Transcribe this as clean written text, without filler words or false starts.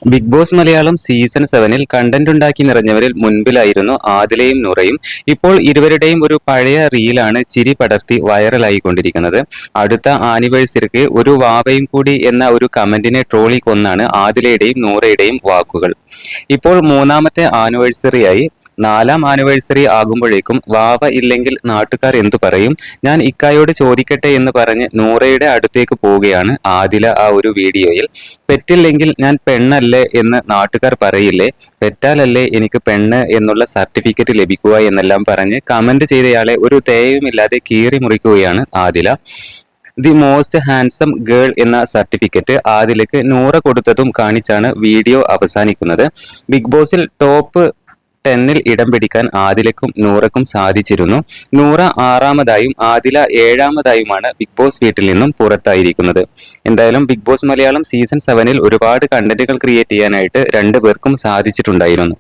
Big Boss Malayalam season 7-ൽ content ഉണ്ടാക്കി നിറഞ്ഞവരിൽ മുൻപിലായിരുന്നു ആദിലയും നൂറയും. ഇപ്പോൾ ഇരുവരുടെയും ഒരു പഴയ റീലാണ് ചിരി പടർത്തി വൈറലായിക്കൊണ്ടിരിക്കുന്നത്. അടുത്ത ആനിവേഴ്സറിക്ക് ഒരു വാവയും കൂടി എന്ന ഒരു കമന്റിനെ ട്രോളി കൊന്നാണ് ആദിലയുടെയും നൂറയുടെയും വാക്കുകൾ. ഇപ്പോൾ മൂന്നാമത്തെ ആനിവേഴ്സറിയായി. 4-ാം ആനിവേഴ്സറി ആകുമ്പോഴേക്കും വാവ ഇല്ലെങ്കിൽ നാട്ടുകാർ എന്തു പറയും, ഞാൻ ഇക്കായോട് ചോദിക്കട്ടെ എന്ന് പറഞ്ഞ് നൂറയുടെ അടുത്തേക്ക് പോവുകയാണ് ആദില ആ ഒരു വീഡിയോയിൽ. പെറ്റില്ലെങ്കിൽ ഞാൻ പെണ്ണല്ലേ എന്ന് നാട്ടുകാർ പറയില്ലേ, പെറ്റാലല്ലേ എനിക്ക് പെണ്ണ് എന്നുള്ള സർട്ടിഫിക്കറ്റ് ലഭിക്കുക എന്നെല്ലാം പറഞ്ഞ് കമന്റ് ചെയ്തയാളെ ഒരു ദയവുമില്ലാതെ കീറി മുറിക്കുകയാണ് Adila. The most handsome girl എന്ന സർട്ടിഫിക്കറ്റ് ആദിലക്ക് നൂറ കൊടുത്തതും കാണിച്ചാണ് വീഡിയോ അവസാനിക്കുന്നത്. ബിഗ് ബോസിൽ ടോപ്പ് 10-ൽ ഇടം പിടിക്കാൻ ആദിലക്കും നൂറക്കും സാധിച്ചിരുന്നു. നൂറ 6-ാമതായും ആദില 7-ാമതായുമാണ് ബിഗ് ബോസ് വീട്ടിൽ നിന്നും പുറത്തായിരിക്കുന്നത്. എന്തായാലും ബിഗ് ബോസ് മലയാളം സീസൺ 7-ൽ ഒരുപാട് കണ്ടന്റുകൾ ക്രിയേറ്റ് ചെയ്യാനായിട്ട് രണ്ടുപേർക്കും സാധിച്ചിട്ടുണ്ടായിരുന്നു.